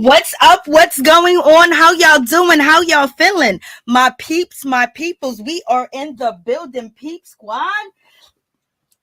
What's up? What's going on? How y'all doing? How y'all feeling? My peeps, my peoples, we are in the building, peep squad.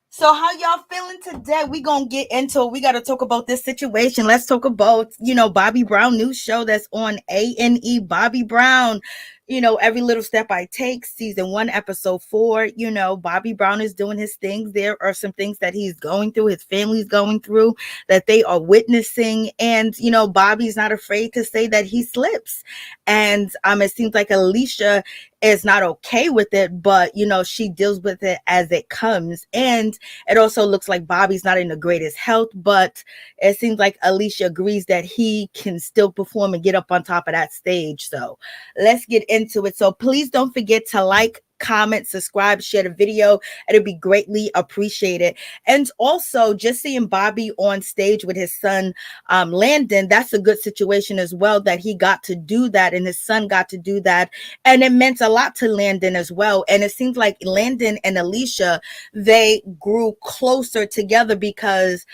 So how y'all feeling today? We gonna get into it. We gotta talk about this situation. Let's talk about, Bobbi Brown new show that's on A&E. Bobbi Brown, every little step I take, season 1, episode 4. Bobbi Brown is doing his things. There are some things that he's going through, his family's going through, that they are witnessing. And, Bobbi's not afraid to say that he slips. And it seems like Alicia is not okay with it, but she deals with it as it comes. And it also looks like Bobbi's not in the greatest health, but it seems like Alicia agrees that he can still perform and get up on top of that stage. So let's get into it. So please don't forget to like, comment, subscribe, share the video. It'll be greatly appreciated. And also, just seeing Bobbi on stage with his son Landon, that's a good situation as well, that he got to do that and his son got to do that, and it meant a lot to Landon as well. And it seems like Landon and Alicia, they grew closer together because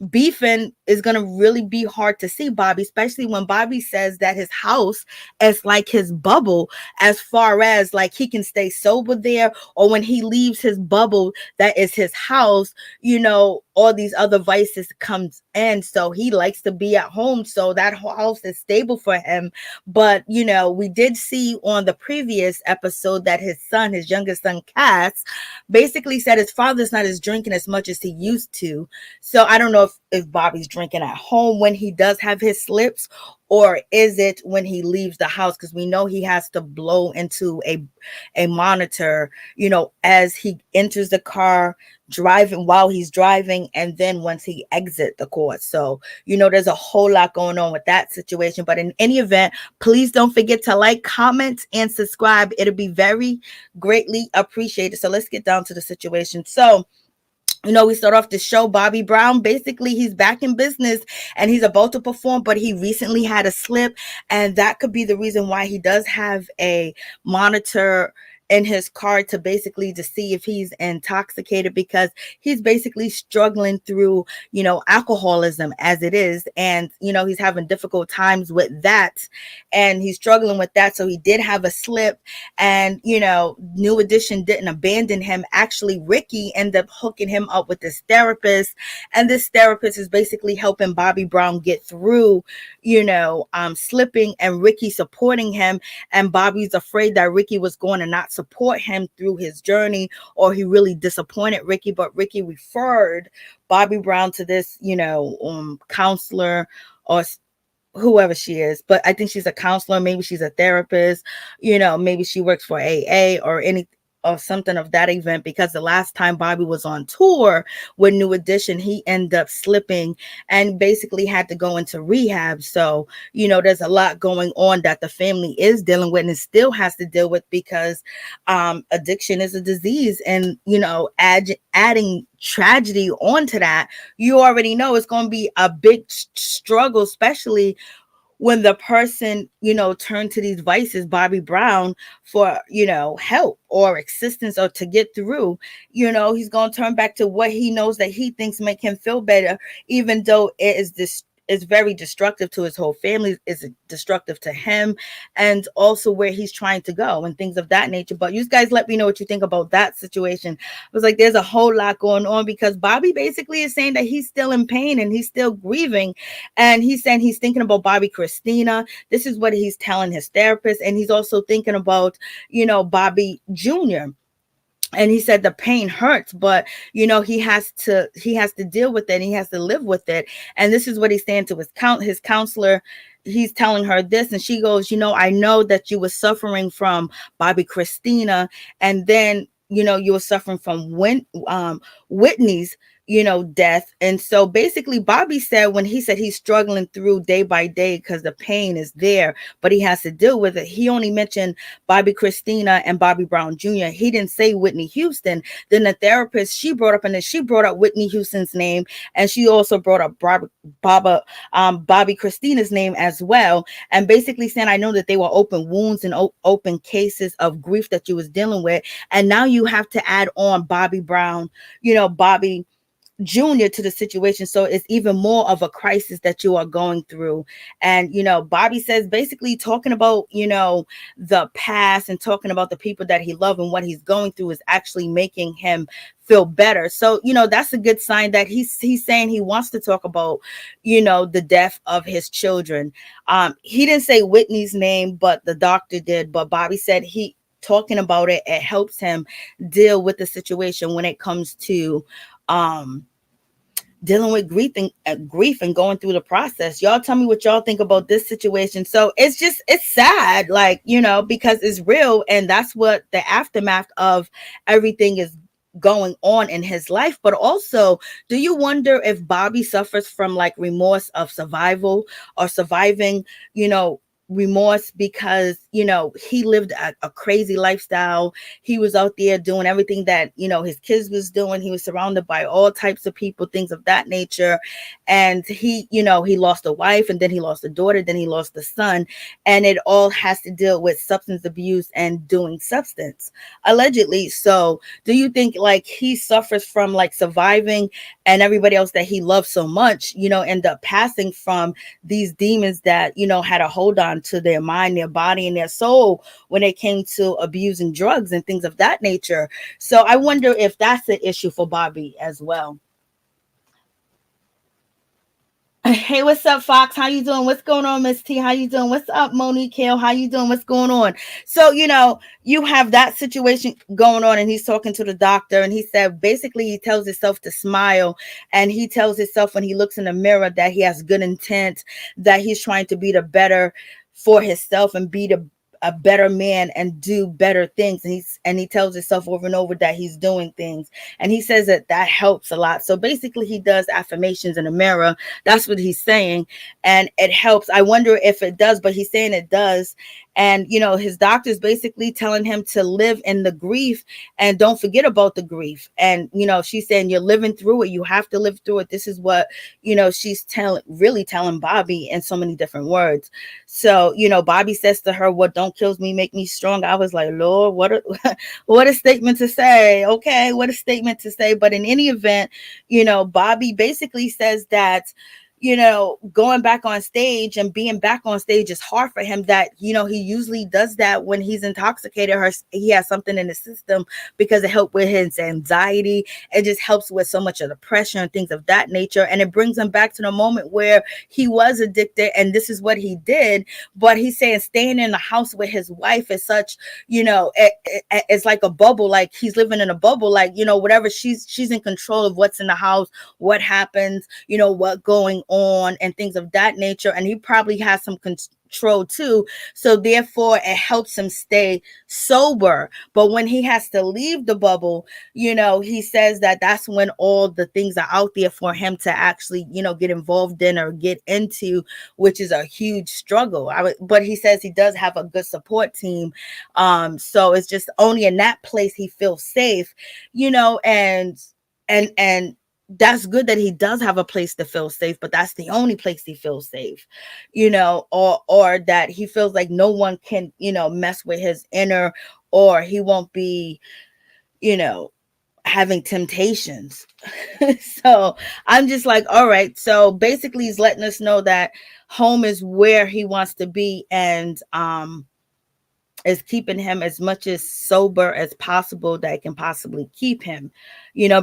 beefing is going to really be hard to see Bobbi, especially when Bobbi says that his house is like his bubble, as far as like he can stay sober there, or when he leaves his bubble that is his house, all these other vices comes in. So he likes to be at home, so that house is stable for him. But we did see on the previous episode that his son, his youngest son Cass, basically said his father's not as drinking as much as he used to. So I don't know if Bobbi's drinking at home when he does have his slips, or is it when he leaves the house? Because we know he has to blow into a monitor, as he enters the car, driving, while he's driving, and then once he exits the court. So there's a whole lot going on with that situation. But in any event, please don't forget to like, comment, and subscribe. It'll be very greatly appreciated. So let's get down to the situation. So we start off the show. Bobbi Brown, basically, he's back in business and he's about to perform, but he recently had a slip, and that could be the reason why he does have a monitor in his car to basically to see if he's intoxicated, because he's basically struggling through, alcoholism as it is. And, he's having difficult times with that, and he's struggling with that. So he did have a slip, and, New Edition didn't abandon him. Actually, Ricky ended up hooking him up with this therapist, and this therapist is basically helping Bobbi Brown get through, slipping, and Ricky supporting him. And Bobbi's afraid that Ricky was going to not support him through his journey, or he really disappointed Ricky. But Ricky referred Bobbi Brown to this, counselor, or whoever she is. But I think she's a counselor, maybe she's a therapist, maybe she works for AA or any or something of that event, because the last time Bobbi was on tour with New Edition, he ended up slipping and basically had to go into rehab. So, there's a lot going on that the family is dealing with and still has to deal with, because addiction is a disease. And, adding tragedy onto that, you already know it's going to be a big struggle, especially when the person, turned to these vices, Bobbi Brown, for, help or assistance or to get through, he's going to turn back to what he knows that he thinks make him feel better, even though it is this is very destructive to his whole family, is destructive to him, and also where he's trying to go and things of that nature. But you guys let me know what you think about that situation. I was like, there's a whole lot going on, because Bobbi basically is saying that he's still in pain and he's still grieving, and he's saying he's thinking about Bobbi Kristina. This is what he's telling his therapist, and he's also thinking about, Bobbi Jr. And he said the pain hurts, but he has to deal with it, and he has to live with it. And this is what he's saying to his counselor. He's telling her this, and she goes, I know that you were suffering from Bobbi Kristina, and then you were suffering from Whitney's death. And so basically Bobbi said, when he said he's struggling through day by day because the pain is there, but he has to deal with it, he only mentioned Bobbi Kristina and Bobbi Brown Jr. He didn't say Whitney Houston. Then the therapist, she brought up Whitney Houston's name, and she also brought up Bobbi Kristina's name as well, and basically saying, I know that they were open wounds and open cases of grief that you was dealing with, and now you have to add on Bobbi Brown, Bobbi junior to the situation, so it's even more of a crisis that you are going through. And Bobbi says, basically talking about the past and talking about the people that he loved and what he's going through is actually making him feel better. So that's a good sign that he's saying he wants to talk about the death of his children. He didn't say Whitney's name, but the doctor did. But Bobbi said he talking about it helps him deal with the situation when it comes to dealing with grief and going through the process. Y'all tell me what y'all think about this situation. So it's sad, like, because it's real, and that's what the aftermath of everything is going on in his life. But also, do you wonder if Bobbi suffers from like remorse of survival or surviving, remorse, because he lived a crazy lifestyle. He was out there doing everything that his kids was doing. He was surrounded by all types of people, things of that nature. And he lost a wife, and then he lost a daughter, then he lost a son, and it all has to deal with substance abuse and doing substance, allegedly. So do you think like he suffers from like surviving, and everybody else that he loved so much end up passing from these demons that had a hold on to their mind, their body, and their soul when it came to abusing drugs and things of that nature? So I wonder if that's an issue for Bobbi as well. Hey, what's up, Fox? How you doing? What's going on, Miss T? How you doing? What's up, Monique Hill? How you doing? What's going on? So, you have that situation going on, and he's talking to the doctor, and he said basically he tells himself to smile, and he tells himself when he looks in the mirror that he has good intent, that he's trying to be the better for himself and be a better man and do better things. And he tells himself over and over that he's doing things. And he says that helps a lot. So basically he does affirmations in the mirror. That's what he's saying. And it helps. I wonder if it does, but he's saying it does. And, his doctor's basically telling him to live in the grief and don't forget about the grief. And, she's saying you're living through it. You have to live through it. This is what, she's really telling Bobbi in so many different words. So, Bobbi says to her, what don't kills me make me strong. I was like, Lord, what a statement to say. Okay, what a statement to say. But in any event, Bobbi basically says that going back on stage and being back on stage is hard for him, that, he usually does that when he's intoxicated. He has something in the system, because it helps with his anxiety. It just helps with so much of the pressure and things of that nature. And it brings him back to the moment where he was addicted and this is what he did. But he's saying staying in the house with his wife is such, it's like a bubble, like he's living in a bubble, like, whatever, she's in control of what's in the house, what happens, what going on and things of that nature. And he probably has some control too, so therefore it helps him stay sober. But when he has to leave the bubble, he says that that's when all the things are out there for him to actually get involved in or get into, which is a huge struggle. But he says he does have a good support team, so it's just only in that place he feels safe, and that's good that he does have a place to feel safe, but that's the only place he feels safe, or that he feels like no one can, mess with his inner, or he won't be, having temptations. So I'm just like, all right. So basically he's letting us know that home is where he wants to be, and is keeping him as much as sober as possible that it can possibly keep him,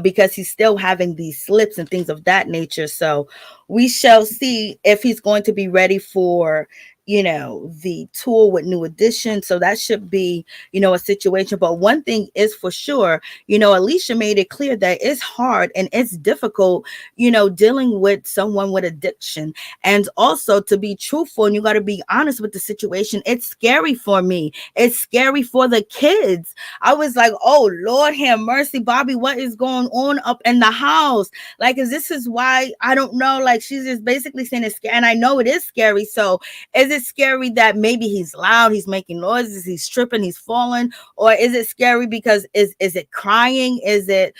because he's still having these slips and things of that nature. So we shall see if he's going to be ready for, the tour with New Edition. So that should be, a situation. But one thing is for sure, Alicia made it clear that it's hard and it's difficult, dealing with someone with addiction. And also, to be truthful, and you got to be honest with the situation, it's scary for me. It's scary for the kids. I was like, oh, Lord have mercy, Bobbi, what is going on up in the house? Like, this is why, I don't know, like, she's just basically saying it's scary. And I know it is scary. So is is it scary that maybe he's loud, he's making noises, he's tripping, he's falling? Or is it scary because is it crying? Is it,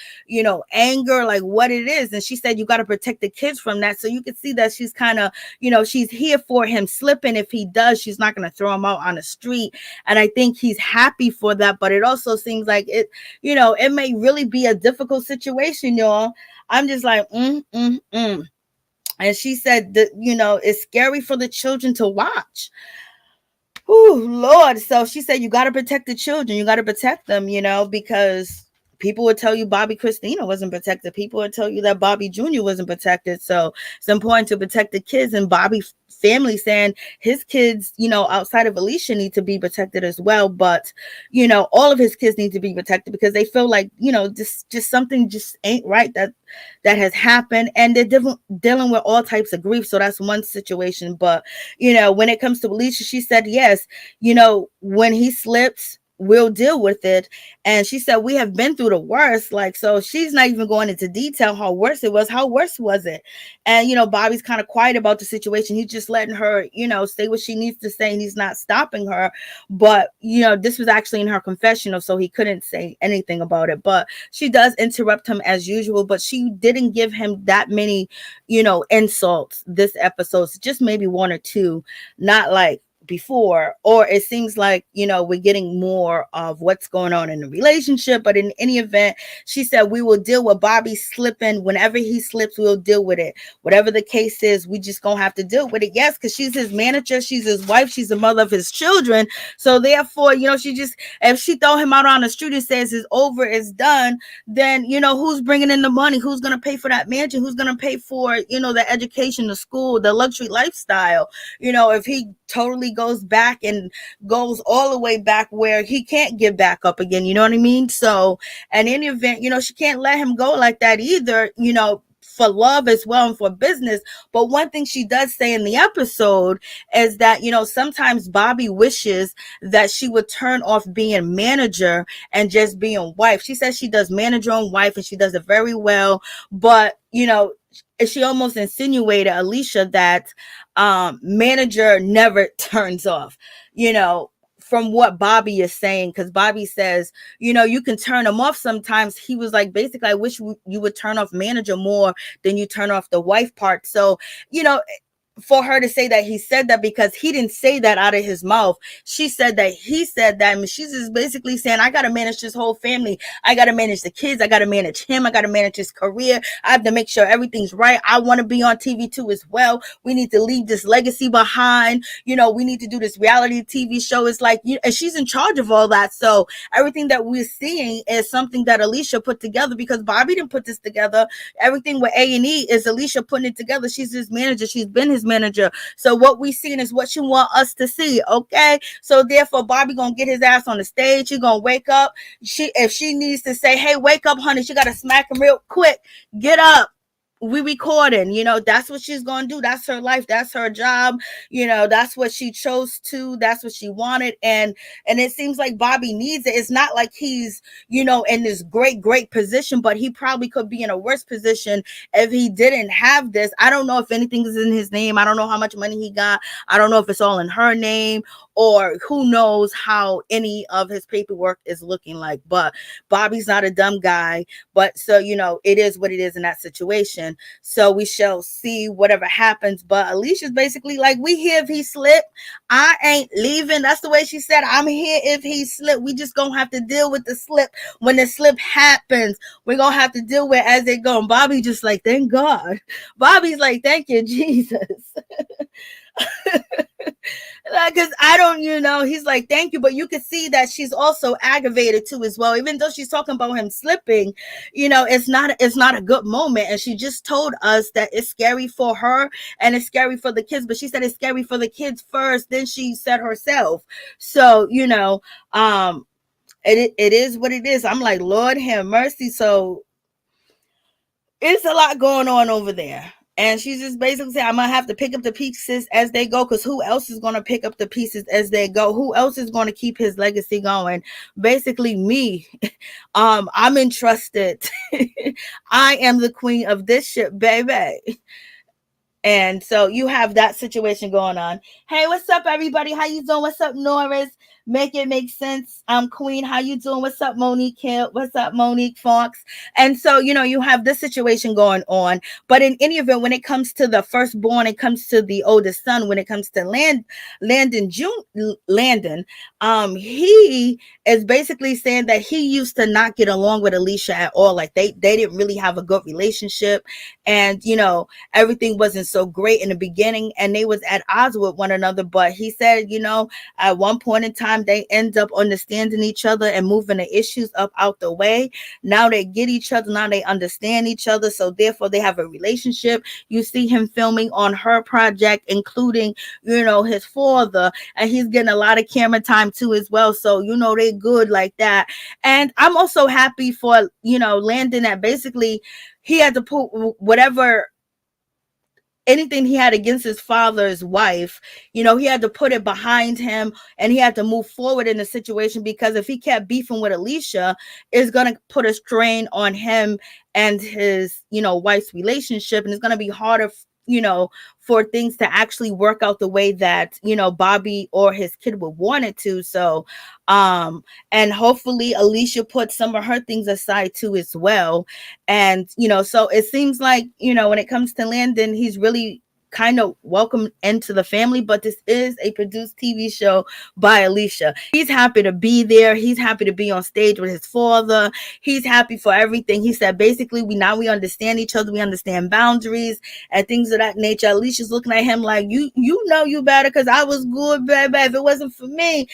anger? Like what it is? And she said, you got to protect the kids from that. So you can see that she's kind of, she's here for him slipping. If he does, she's not going to throw him out on the street. And I think he's happy for that. But it also seems like it, it may really be a difficult situation, y'all. I'm just like, And she said that, it's scary for the children to watch. Oh, Lord. So she said, you got to protect the children. You got to protect them, because people would tell you Bobbi Kristina wasn't protected. People would tell you that Bobby Jr. wasn't protected. So it's important to protect the kids. And Bobby family saying his kids, outside of Alicia, need to be protected as well. But, all of his kids need to be protected because they feel like, just something just ain't right that has happened. And they're dealing with all types of grief. So that's one situation. But, when it comes to Alicia, she said, yes, when he slips, we'll deal with it. And she said, we have been through the worst. Like, so she's not even going into detail how worse it was. How worse was it? And, Bobby's kind of quiet about the situation. He's just letting her, say what she needs to say, and he's not stopping her. But, this was actually in her confessional, so he couldn't say anything about it. But she does interrupt him as usual, but she didn't give him that many, insults this episode. So just maybe one or two, not like before. Or it seems like, we're getting more of what's going on in the relationship. But in any event, she said, we will deal with Bobby slipping. Whenever he slips, we'll deal with it. Whatever the case is, we just gonna have to deal with it. Yes, because she's his manager, she's his wife, she's the mother of his children. So therefore, she just, if she throw him out on the street and says it's over, it's done, then who's bringing in the money? Who's gonna pay for that mansion? Who's gonna pay for the education, the school, the luxury lifestyle? If he totally goes back and goes all the way back where he can't get back up again, you know what I mean? So in any event, she can't let him go like that either, for love as well and for business. But one thing she does say in the episode is that, sometimes Bobby wishes that she would turn off being manager and just being wife. She says she does manager and wife, and she does it very well. But, she almost insinuated, Alicia, that manager never turns off, from what Bobby is saying, because Bobby says, you can turn him off sometimes. He was like, basically, I wish you would turn off manager more than you turn off the wife part. So, for her to say that he said that, because he didn't say that out of his mouth. She said that he said that. And she's just basically saying, I got to manage this whole family. I got to manage the kids. I got to manage him. I got to manage his career. I have to make sure everything's right. I want to be on TV too as well. We need to leave this legacy behind. We need to do this reality TV show. It's like, and she's in charge of all that. So everything that we're seeing is something that Alicia put together, because Bobby didn't put this together. Everything with A&E is Alicia putting it together. She's his manager. She's been his manager. So what we seen is what you want us to see. Okay. So therefore, Bobby gonna get his ass on the stage. She gonna wake up. If she needs to say, hey, wake up, honey, she gotta smack him real quick. Get up. We recording, that's what she's gonna do. That's her life, that's her job, that's what she chose to, that's what she wanted. And it seems like Bobby needs it. It's not like he's in this great position, but he probably could be in a worse position if he didn't have this. I don't know if anything is in his name. I don't know how much money he got. I don't know if it's all in her name, or who knows how any of his paperwork is looking like. But Bobby's not a dumb guy. But so it is what it is in that situation. So we shall see whatever happens. But Alicia's basically like, we here if he slip. I ain't leaving. That's the way she said, I'm here if he slip. We just gonna have to deal with the slip. When the slip happens, we're gonna have to deal with it as they go. And Bobby just like, thank God. Bobby's like, thank you, Jesus. Because I don't, he's like, thank you. But you can see that she's also aggravated too as well. Even though she's talking about him slipping, it's not a good moment. And she just told us that it's scary for her and it's scary for the kids. But she said it's scary for the kids first. Then she said herself. So, it is what it is. I'm like, Lord have mercy. So it's a lot going on over there. And she's just basically saying, I'm going to have to pick up the pieces as they go, because who else is going to pick up the pieces as they go? Who else is going to keep his legacy going? Basically me. I'm entrusted. I am the queen of this ship, baby. And so you have that situation going on. Hey, what's up, everybody? How you doing? What's up, Norris? Make it make sense. I'm Queen. How you doing? What's up, Monique Hill? What's up, Monique Fox? And so, you have this situation going on. But in any event, when it comes to the firstborn, it comes to the oldest son, when it comes to Landon, he is basically saying that he used to not get along with Alicia at all. Like they didn't really have a good relationship. And, everything wasn't so great in the beginning, and they was at odds with one another. But he said, at one point in time, they end up understanding each other and moving the issues up out the way. Now they get each other. Now they understand each other. So therefore they have a relationship. You see him filming on her project, including, his father, and he's getting a lot of camera time too as well. So, they good like that. And I'm also happy for, Landon, that basically he had to put whatever, anything he had against his father's wife, he had to put it behind him, and he had to move forward in the situation, because if he kept beefing with Alicia, it's going to put a strain on him and his, wife's relationship. And it's going to be harder, for things to actually work out the way that, Bobbi or his kid would want it to. So, and hopefully Alicia put some of her things aside too as well. And, so it seems like, when it comes to Landon, he's really kind of welcome into the family. But this is a produced TV show by Alicia. He's happy to be there. He's happy to be on stage with his father. He's happy for everything. He said basically we understand each other, we understand boundaries and things of that nature. Alicia's looking at him like, you better, because I was good, baby. If it wasn't for me,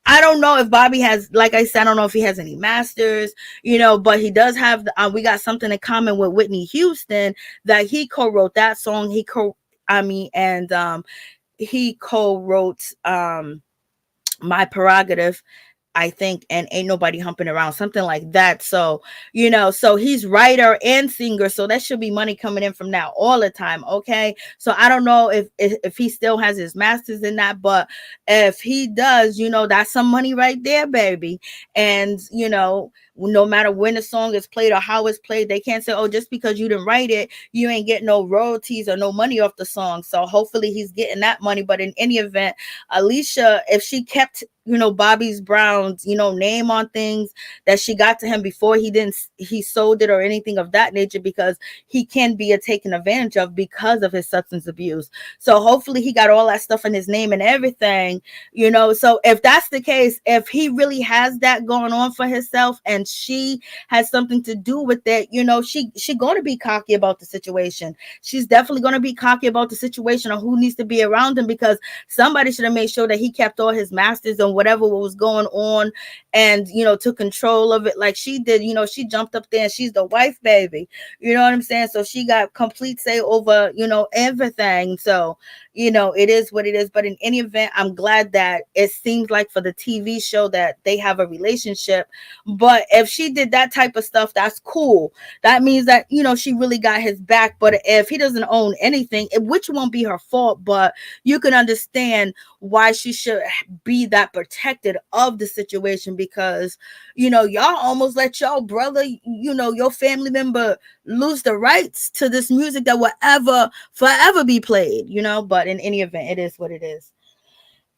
I don't know if Bobbi has, like I said, I don't know if he has any masters, but he does have, we got something in common with Whitney Houston, that he co-wrote that song. He co-wrote My Prerogative, I think, and Ain't Nobody Humping Around, something like that. So, so he's writer and singer. So that should be money coming in from that all the time. Okay. So I don't know if he still has his masters in that, but if he does, that's some money right there, baby. And, no matter when the song is played or how it's played, they can't say, oh, just because you didn't write it, you ain't getting no royalties or no money off the song. So hopefully he's getting that money. But in any event, Alicia, if she kept, Bobbi's Brown's, name on things that she got to him before he sold it or anything of that nature, because he can be taken advantage of because of his substance abuse. So hopefully he got all that stuff in his name and everything, So if that's the case, if he really has that going on for himself and she has something to do with it, she going to be cocky about the situation. She's definitely going to be cocky about the situation of who needs to be around him, because somebody should have made sure that he kept all his masters and whatever was going on, and took control of it like she did. She jumped up there and she's the wife, baby. You know what I'm saying? So she got complete say over, everything. So, it is what it is. But in any event, I'm glad that it seems like for the TV show that they have a relationship. But if she did that type of stuff, that's cool. That means that, she really got his back. But if he doesn't own anything, which won't be her fault, but you can understand why she should be that protected of the situation, because, y'all almost let your brother, your family member lose the rights to this music that will forever be played, but in any event, it is what it is.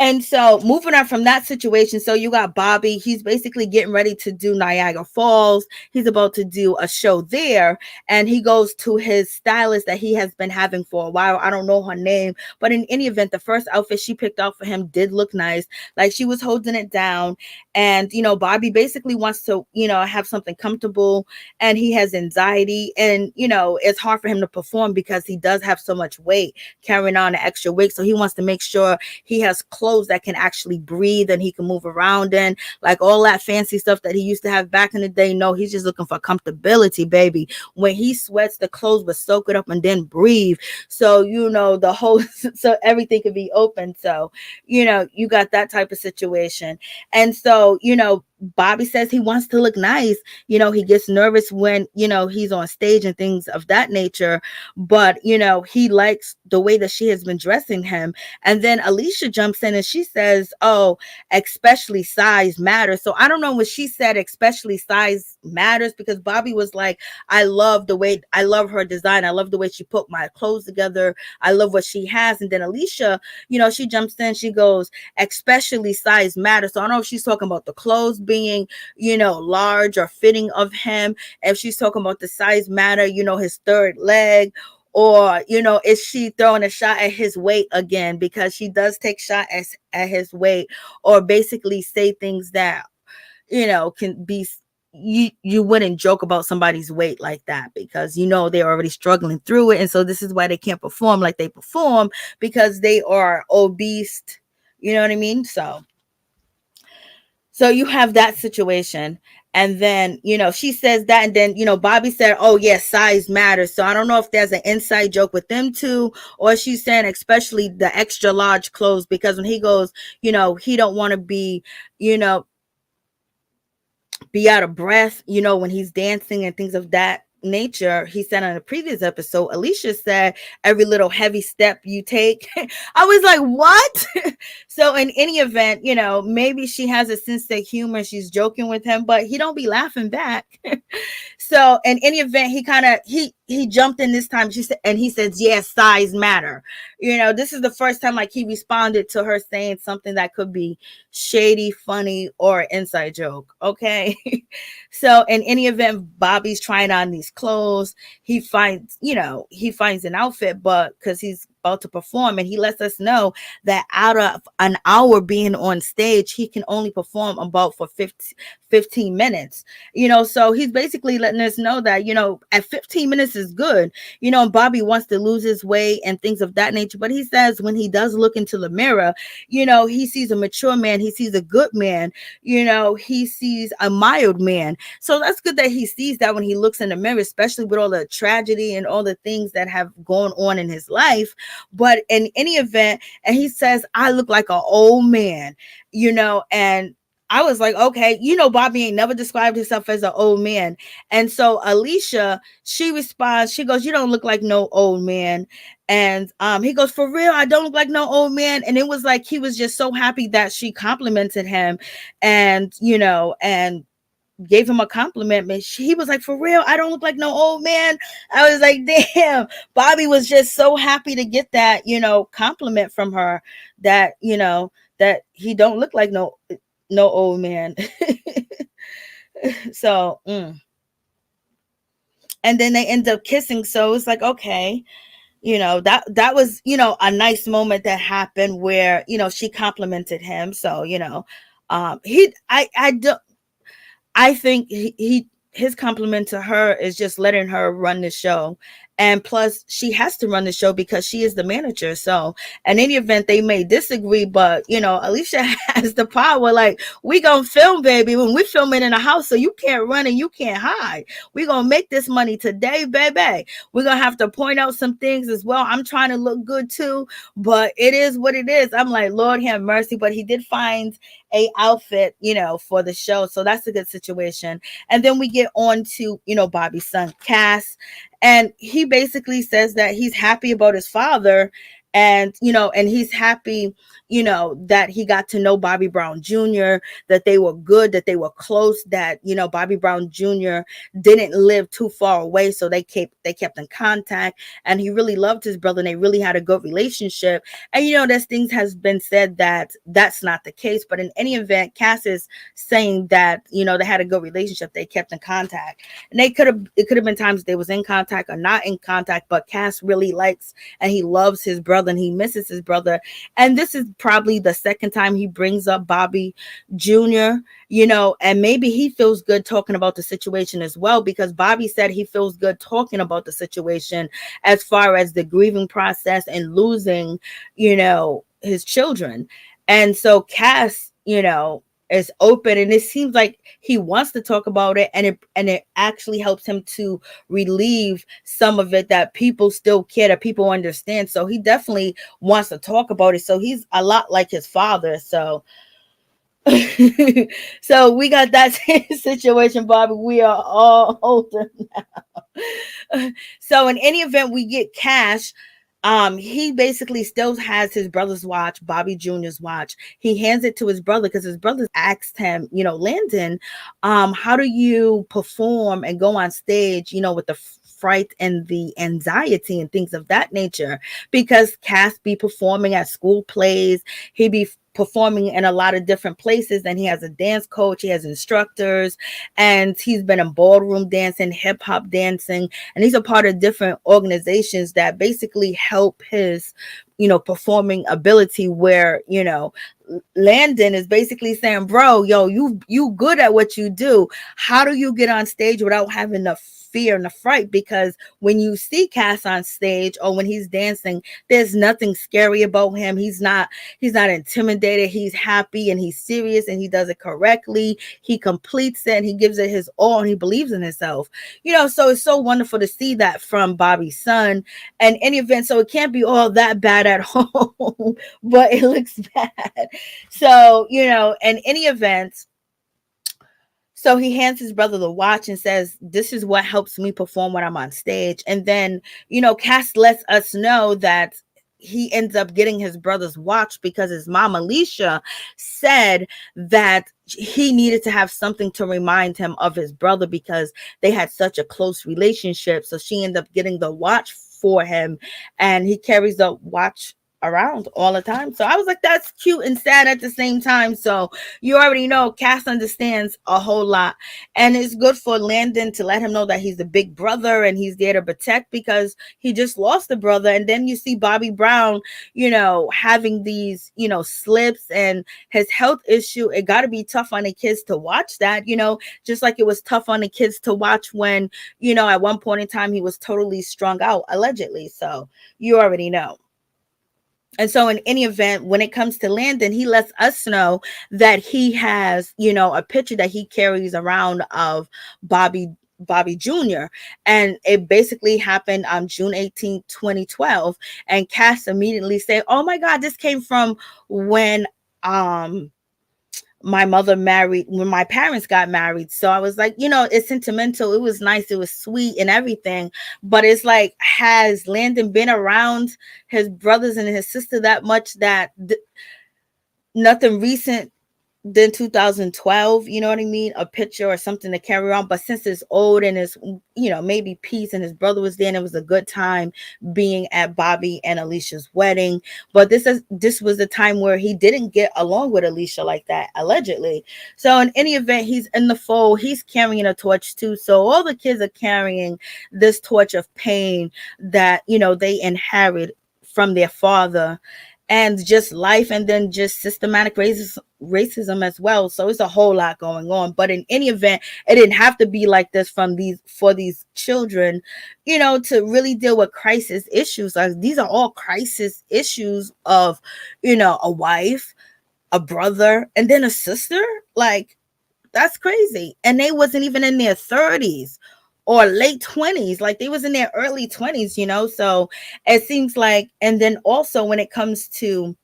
And so moving on from that situation, so you got Bobbi. He's basically getting ready to do Niagara Falls. He's about to do a show there. And he goes to his stylist that he has been having for a while. I don't know her name. But in any event, the first outfit she picked out for him did look nice. Like she was holding it down. And, Bobbi basically wants to, have something comfortable. And he has anxiety. And, it's hard for him to perform because he does have so much weight, carrying on an extra weight. So he wants to make sure he has clothes that can actually breathe and he can move around in, like all that fancy stuff that he used to have back in the day. No, he's just looking for comfortability, baby. When he sweats, the clothes will soak it up and then breathe. So, the whole, so everything could be open. So, you got that type of situation. And so, Bobby says he wants to look nice. He gets nervous when, he's on stage and things of that nature. But, he likes the way that she has been dressing him. And then Alicia jumps in and she says, oh, especially size matters. So I don't know what she said, especially size matters, because Bobby was like, I love her design. I love the way she put my clothes together. I love what she has. And then Alicia, she jumps in, she goes, especially size matters. So I don't know if she's talking about the clothes being, large or fitting of him. If she's talking about the size matter, his third leg, or, is she throwing a shot at his weight again? Because she does take shot at his weight, or basically say things that, can be, you wouldn't joke about somebody's weight like that, because they're already struggling through it. And so this is why they can't perform like they perform, because they are obese. You know what I mean? So you have that situation. And then, she says that. And then, Bobby said, oh, yes, size matters. So I don't know if there's an inside joke with them two, or she's saying especially the extra large clothes, because when he goes, he don't want to be out of breath, when he's dancing and things of that nature. He said on a previous episode, Alicia said, every little heavy step you take. I was like, what? So in any event, maybe she has a sense of humor. She's joking with him, but he don't be laughing back. So in any event, he jumped in this time. She said, and he says, yes, size matter. This is the first time like he responded to her saying something that could be shady, funny, or inside joke. Okay. So in any event, Bobby's trying on these clothes. He finds an outfit, but because he's about to perform, and he lets us know that out of an hour being on stage, he can only perform about for 15 minutes. So he's basically letting us know that, at 15 minutes is good. Bobby wants to lose his weight and things of that nature. But he says when he does look into the mirror, he sees a mature man. He sees a good man. He sees a mild man. So that's good that he sees that when he looks in the mirror, especially with all the tragedy and all the things that have gone on in his life. But in any event, and he says, I look like an old man, and I was like, okay, Bobby ain't never described himself as an old man. And so Alicia, she responds, she goes, you don't look like no old man. And he goes, for real, I don't look like no old man. And it was like he was just so happy that she complimented him, and and gave him a compliment. But he was like, for real, I don't look like no old man. I was like, damn. Bobby was just so happy to get that compliment from her, that that he don't look like no old man. So and then they end up kissing. So it's like, okay, that was a nice moment that happened where she complimented him. So I think his compliment to her is just letting her run the show. And plus, she has to run the show because she is the manager. So, in any event, they may disagree, but Alicia has the power. Like, we gonna film, baby. When we filming in a house, so you can't run and you can't hide. We gonna make this money today, baby. We're gonna have to point out some things as well. I'm trying to look good too, but it is what it is. I'm like, Lord have mercy. But he did find a outfit, for the show, so that's a good situation. And then we get on to Bobby's son Cass, and he basically says that he's happy about his father, and and he's happy that he got to know Bobby Brown Jr., that they were good, that they were close, that Bobby Brown Jr. didn't live too far away, so they kept in contact, and he really loved his brother, and they really had a good relationship. And there's things has been said that that's not the case, but in any event, Cass is saying that they had a good relationship, they kept in contact, and it could have been times they was in contact or not in contact, but Cass really likes and he loves his brother, and he misses his brother. And this is probably the second time he brings up Bobby Jr., and maybe he feels good talking about the situation as well, because Bobby said he feels good talking about the situation as far as the grieving process and losing, his children. And so Cass, is open, and it seems like he wants to talk about it, and it actually helps him to relieve some of it, that people still care, that people understand. So he definitely wants to talk about it. So he's a lot like his father. So So we got that situation, Bobby. We are all older. So in any event, we get Cash. He basically still has his brother's watch, Bobby Jr.'s watch. He hands it to his brother because his brother asked him, Landon, how do you perform and go on stage, with the fright and the anxiety and things of that nature? Because Cass be performing at school plays, he be performing in a lot of different places, and he has a dance coach, he has instructors, and he's been in ballroom dancing, hip hop dancing, and he's a part of different organizations that basically help his performing ability, where Landon is basically saying, bro, yo, you good at what you do. How do you get on stage without having the fear and the fright? Because when you see Cass on stage or when he's dancing, there's nothing scary about him. He's not intimidated. He's happy and he's serious and he does it correctly. He completes it and he gives it his all and he believes in himself. So it's so wonderful to see that from Bobby's son. And in any event, so it can't be all that bad at home, but it looks bad. So, in any event, so he hands his brother the watch and says, this is what helps me perform when I'm on stage. And then, Cass lets us know that he ends up getting his brother's watch because his mom, Alicia, said that he needed to have something to remind him of his brother because they had such a close relationship. So she ended up getting the watch for him, and he carries the watch around all the time. So I was like, that's cute and sad at the same time. So you already know Cass understands a whole lot, and it's good for Landon to let him know that he's the big brother and he's there to protect because he just lost a brother. And then you see Bobby Brown, having these, slips and his health issue. It got to be tough on the kids to watch that, just like it was tough on the kids to watch when, at one point in time he was totally strung out, allegedly. So you already know. And so in any event, when it comes to Landon, he lets us know that he has, a picture that he carries around of Bobby Jr. And it basically happened on June 18th, 2012. And Cass immediately said, oh my God, this came from when my mother married, when my parents got married. So I was like, it's sentimental. It was nice. It was sweet and everything. But it's like, has Landon been around his brothers and his sister that much that nothing recent than 2012, you know what I mean? A picture or something to carry on. But since it's old and it's, maybe peace and his brother was there and it was a good time being at Bobby and Alicia's wedding. But this was the time where he didn't get along with Alicia like that, allegedly. So in any event, he's in the fold. He's carrying a torch too. So all the kids are carrying this torch of pain that, they inherit from their father, and just life, and then just systematic racism as well. So it's a whole lot going on. But in any event, it didn't have to be like this for these children, to really deal with crisis issues. Like, these are all crisis issues of, a wife, a brother, and then a sister. Like, that's crazy. And they wasn't even in their 30s or late 20s. Like, they was in their early 20s, so it seems like. And then also when it comes to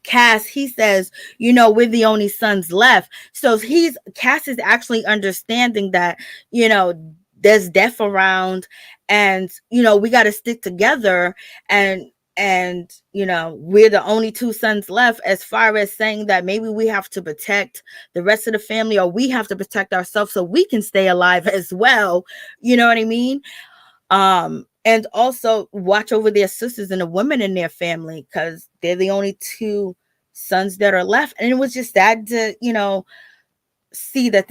Cass, he says, we're the only sons left. So Cass is actually understanding that, there's death around, and we got to stick together, and we're the only two sons left, as far as saying that maybe we have to protect the rest of the family, or we have to protect ourselves so we can stay alive as well. You know what I mean? And also watch over their sisters and the women in their family, because they're the only two sons that are left. And it was just sad to, see that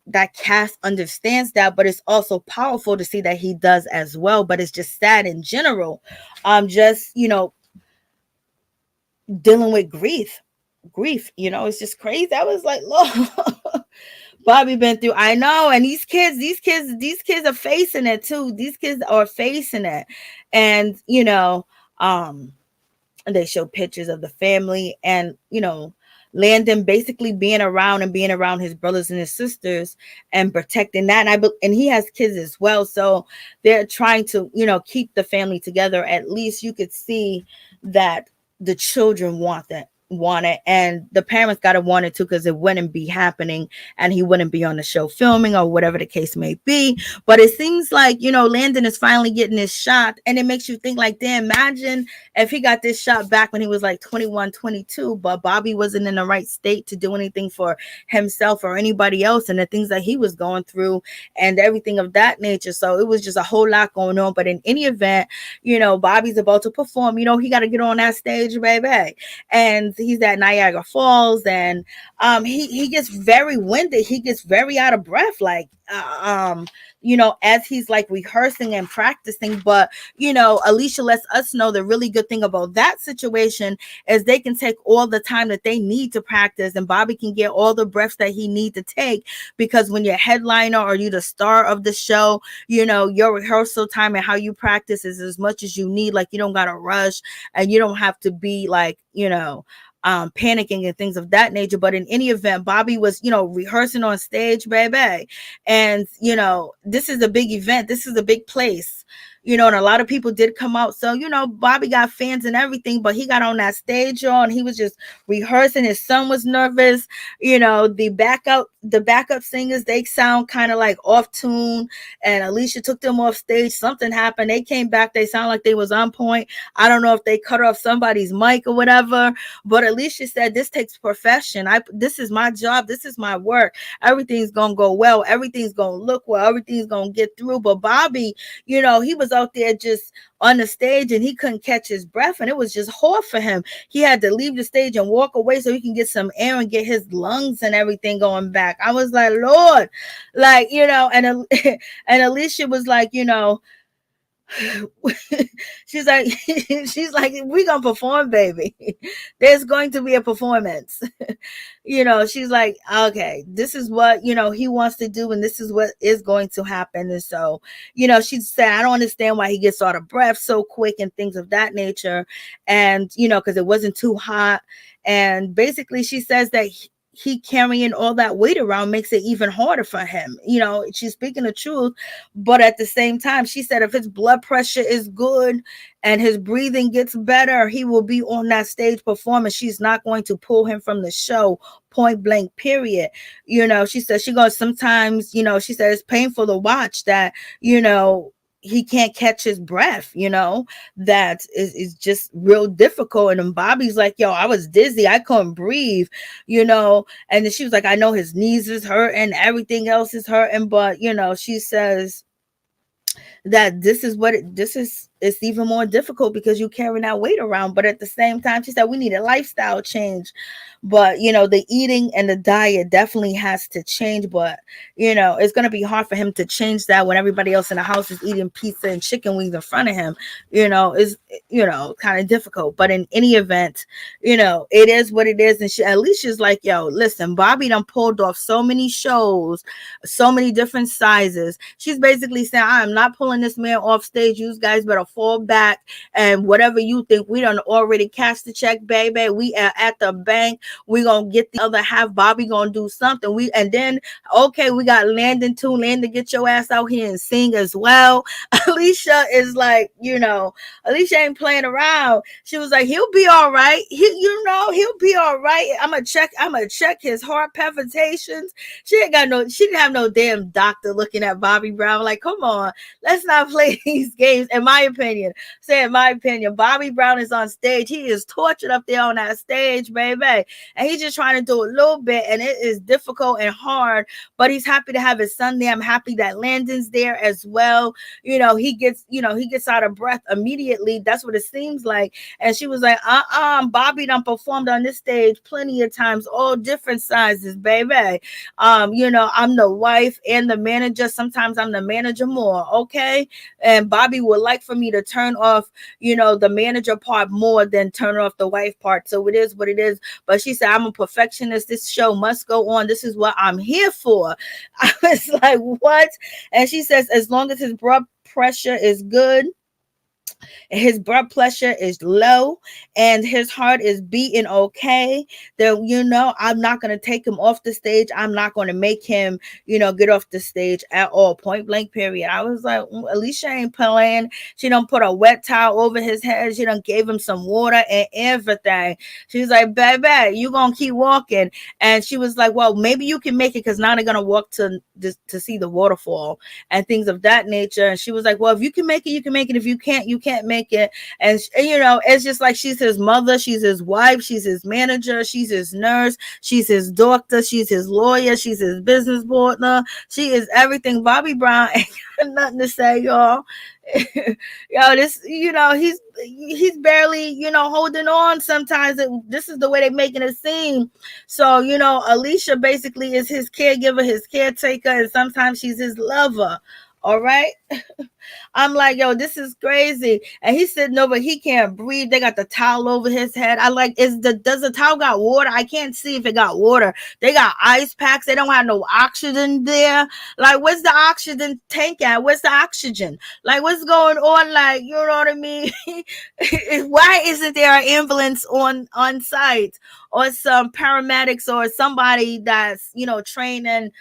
that Cass understands that, but it's also powerful to see that he does as well. But it's just sad in general. Just, dealing with grief, it's just crazy. I was like, Lord, Bobby been through, I know. And these kids are facing it too. These kids are facing it. And, they show pictures of the family, and, Landon basically being around his brothers and his sisters and protecting that. And he has kids as well. So they're trying to, keep the family together. At least you could see that the children want that. want it, and the parents gotta want it too, because it wouldn't be happening and he wouldn't be on the show filming or whatever the case may be. But it seems like, Landon is finally getting his shot, and it makes you think like, damn, imagine if he got this shot back when he was like 21, 22, but Bobbi wasn't in the right state to do anything for himself or anybody else, and the things that he was going through and everything of that nature. So it was just a whole lot going on. But in any event, Bobby's about to perform. He got to get on that stage, baby, and he's at Niagara Falls, and he gets very winded. He gets very out of breath, like as he's like rehearsing and practicing. But Alicia lets us know the really good thing about that situation is they can take all the time that they need to practice, and Bobbi can get all the breaths that he needs to take, because when you're a headliner or you're the star of the show, your rehearsal time and how you practice is as much as you need. Like, you don't gotta rush, and you don't have to be like, panicking and things of that nature. But in any event, Bobbi was, rehearsing on stage, baby. And, this is a big event. This is a big place, and a lot of people did come out. So, Bobbi got fans and everything, but he got on that stage, y'all, and he was just rehearsing. His son was nervous. The backup singers, they sound kind of like off tune, and Alicia took them off stage. Something happened. They came back. They sound like they was on point. I don't know if they cut off somebody's mic or whatever, but Alicia said, this takes profession. This is my job. This is my work. Everything's going to go well. Everything's going to look well. Everything's going to get through. But Bobbi, he was out there just on the stage, and he couldn't catch his breath, and it was just hard for him. He had to leave the stage and walk away so he can get some air and get his lungs and everything going back. I was like, Lord, like, and Alicia was like, she's like, we're gonna perform, baby. There's going to be a performance. She's like, okay, this is what he wants to do, and this is what is going to happen. And so, she said, I don't understand why he gets out of breath so quick and things of that nature. And because it wasn't too hot. And basically she says that he carrying all that weight around makes it even harder for him. She's speaking the truth, but at the same time, she said if his blood pressure is good and his breathing gets better, he will be on that stage performing. She's not going to pull him from the show, point blank, period. She said she goes, sometimes, she said it's painful to watch that, he can't catch his breath, that is just real difficult. And then Bobby's like, yo, I was dizzy, I couldn't breathe, and then she was like, I know his knees is hurting, everything else is hurting, but she says that this is it's even more difficult because you carry that weight around. But at the same time, she said we need a lifestyle change. But the eating and the diet definitely has to change. But it's going to be hard for him to change that when everybody else in the house is eating pizza and chicken wings in front of him. Is kind of difficult. But in any event, it is what it is. And Alicia's like, yo, listen, Bobbi done pulled off so many shows, so many different sizes. She's basically saying, I'm not pulling this man off stage. You guys better fall back, and whatever you think, we done already cashed the check, baby. We are at the bank. We gonna get the other half. Bobbi gonna do something. And then okay, we got Landon too. Landon, get your ass out here and sing as well. Alicia is like, Alicia ain't playing around. She was like, he'll be all right. He'll be all right. I'm gonna check his heart palpitations. She didn't have no damn doctor looking at Bobbi Brown. Like, come on, let's not play these games. In my opinion, Bobbi Brown is on stage. He is tortured up there on that stage, baby. And he's just trying to do a little bit, and it is difficult and hard, but he's happy to have his son there. I'm happy that Landon's there as well. He gets out of breath immediately. That's what it seems like. And she was like, Bobbi done performed on this stage plenty of times, all different sizes, baby. I'm the wife and the manager. Sometimes I'm the manager more, okay? And Bobbi would like for me to turn off, the manager part more than turn off the wife part. So it is what it is. But she said, I'm a perfectionist. This show must go on. This is what I'm here for. I was like, what? And she says, as long as his blood pressure is good his blood pressure is low and his heart is beating okay, then I'm not going to take him off the stage. I'm not going to make him get off the stage at all, point blank period. I was like, Alicia ain't playing. She don't put a wet towel over his head. She done gave him some water and everything. She's like, baby, you gonna keep walking. And she was like, well, maybe you can make it, because now they're gonna walk to see the waterfall and things of that nature. And she was like, well, if you can make it, you can make it. If you can't, you can't make it. And it's just like, she's his mother, she's his wife, she's his manager, she's his nurse, she's his doctor, she's his lawyer, she's his business partner, she is everything. Bobbi Brown ain't got nothing to say, y'all. This, he's barely, holding on sometimes. This is the way they're making it seem. So, Alicia basically is his caregiver, his caretaker, and sometimes she's his lover. All right. I'm like, yo, this is crazy. And he's sitting over, he can't breathe. They got the towel over his head. I like, does the towel got water? I can't see if it got water. They got ice packs. They don't have no oxygen there. Like, where's the oxygen tank at? Where's the oxygen? Like, what's going on? Like, you know what I mean? Why isn't there an ambulance on site, or some paramedics, or somebody that's, training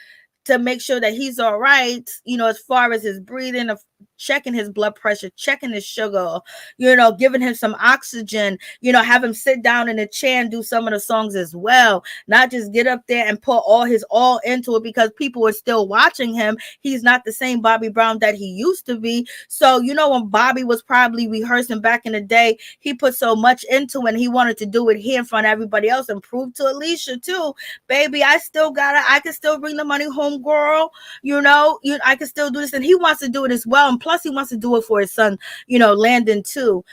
to make sure that he's all right, as far as his breathing, of checking his blood pressure, checking his sugar, giving him some oxygen, have him sit down in a chair and do some of the songs as well, not just get up there and put all into it, because people are still watching him. He's not the same Bobbi Brown that he used to be. So, when Bobby was probably rehearsing back in the day, he put so much into it, and he wanted to do it here in front of everybody else and prove to Alicia too, baby, I can still bring the money home, girl. I can still do this. And he wants to do it as well. And plus he wants to do it for his son, Landon too,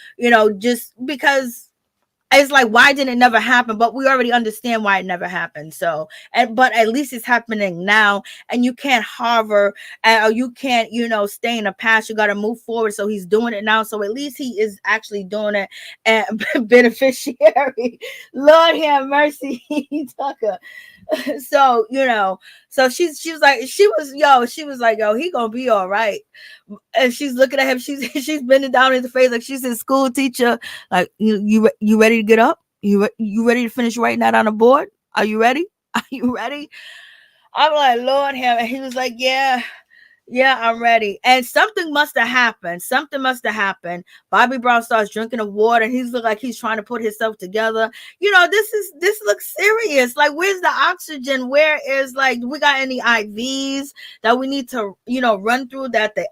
just because it's like, why didn't it never happen? But we already understand why it never happened. So, but at least it's happening now, and you can't harbor, or you can't, stay in the past. You got to move forward. So he's doing it now. So at least he is actually doing it, and beneficiary. Lord have mercy, Tucker. So, so she was like, yo, he gonna be all right. And she's looking at him, she's bending down in the face like she's his school teacher. Like, you ready to get up? You ready to finish writing that on the board? Are you ready? Are you ready? I'm like, Lord have, and he was like, yeah, I'm ready. And something must have happened. Bobbi Brown starts drinking the water, and he's look like he's trying to put himself together. This looks serious. Like, where's the oxygen? Where is, like, we got any IVs that we need to, run through, that the,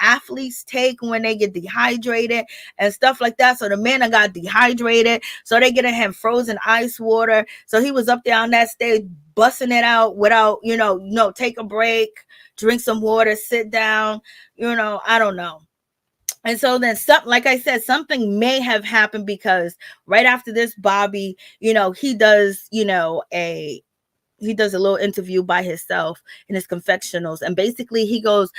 athletes take when they get dehydrated and stuff like that. So the man got dehydrated. So they getting him frozen ice water. So he was up there on that stage busting it out without, take a break, drink some water, sit down, I don't know. And so then like I said, something may have happened, because right after this, Bobbi, he does a little interview by himself in his confessionals, and basically he goes,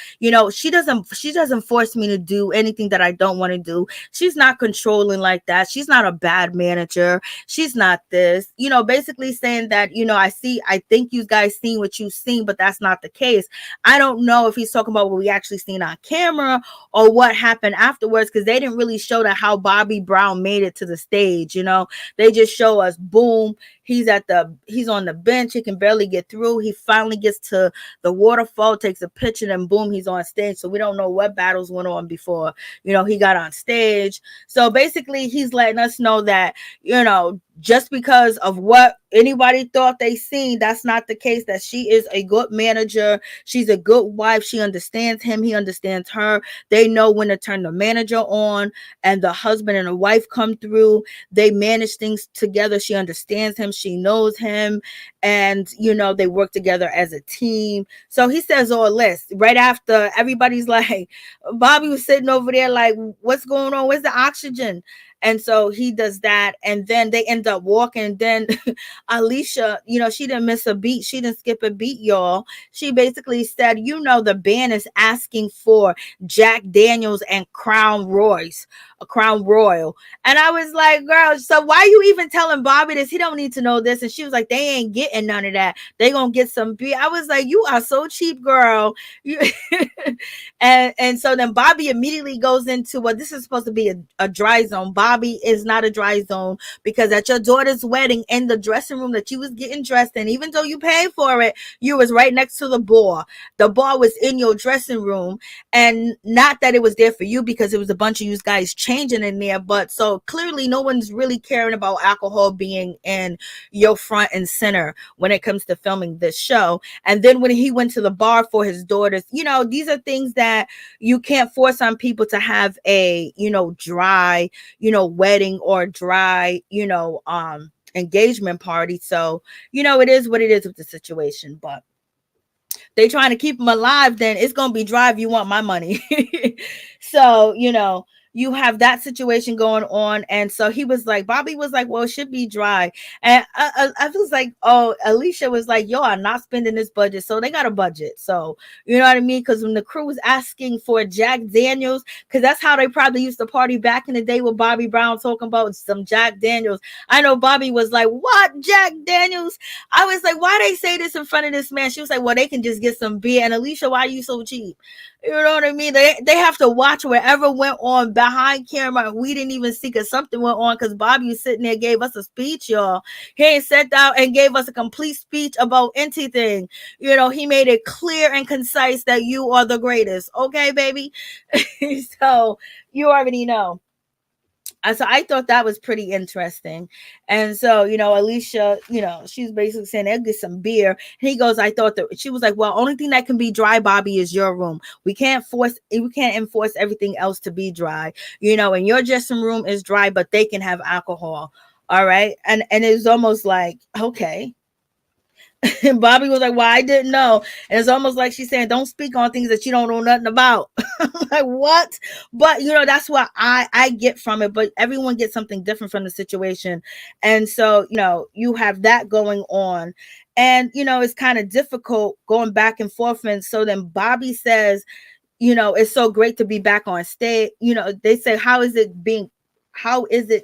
she doesn't force me to do anything that I don't want to do. She's not controlling like that. She's not a bad manager. She's not this, basically saying that, I think you guys seen what you've seen, but that's not the case. I don't know if he's talking about what we actually seen on camera or what happened afterwards, because they didn't really show that how Bobbi Brown made it to the stage. They just show us, boom, he's on the bench. He can barely get through. He finally gets to the waterfall, takes a picture, and boom, he's on stage. So we don't know what battles went on before, he got on stage. So basically he's letting us know that, just because of what anybody thought they seen, that's not the case. That she is a good manager. She's a good wife. She understands him. He understands her. They know when to turn the manager on, and the husband and the wife come through. They manage things together. She understands him. She knows him. And, they work together as a team. So he says all this right after everybody's like, Bobbi was sitting over there like, what's going on? Where's the oxygen? And so he does that, and then they end up walking. Then Alicia, she didn't miss a beat. She didn't skip a beat, y'all. She basically said, the band is asking for Jack Daniels and Crown Royce. a Crown Royal. And I was like, girl, so why are you even telling Bobby this? He don't need to know this. And she was like, they ain't getting none of that. They gonna get some beer. I was like, you are so cheap, girl. You and so then Bobby immediately goes into, well, this is supposed to be a dry zone. Bobby is not a dry zone, because at your daughter's wedding, in the dressing room that you was getting dressed in, even though you paid for it, you was right next to the bar. The bar was in your dressing room, and not that it was there for you, because it was a bunch of you guys changing in there, but so clearly no one's really caring about alcohol being in your front and center when it comes to filming this show. And then when he went to the bar for his daughters, these are things that you can't force on people to have a dry wedding or dry engagement party. So it is what it is with the situation, but they trying to keep them alive, then it's gonna be dry if you want my money. So you have that situation going on. And so he was like, Bobby was like, well, it should be dry. And I was like, oh, Alicia was like, yo, I'm not spending this budget. So they got a budget. So, you know what I mean? Because when the crew was asking for Jack Daniels, because that's how they probably used to party back in the day with Bobby Brown, talking about some Jack Daniels. I know Bobby was like, what, Jack Daniels? I was like, why they say this in front of this man? She was like, well, they can just get some beer. And Alicia, why are you so cheap? You know what I mean? They have to watch whatever went on behind camera. We didn't even see, because something went on, because Bobby was sitting there, gave us a speech, y'all. He ain't sat down and gave us a complete speech about anything. He made it clear and concise that you are the greatest. Okay, baby? So you already know. So I thought that was pretty interesting. And so, Alicia, she's basically saying they'll get some beer. And he goes, I thought that, she was like, well, only thing that can be dry, Bobby, is your room. We can't enforce everything else to be dry. And your dressing room is dry, but they can have alcohol. All right. And it was almost like, okay. And Bobby was like, well, I didn't know. And it's almost like she's saying, don't speak on things that you don't know nothing about. Like, what? But that's what I get from it. But everyone gets something different from the situation. And so you have that going on, and it's kind of difficult going back and forth. And so then Bobby says, it's so great to be back on stage. They say, how is it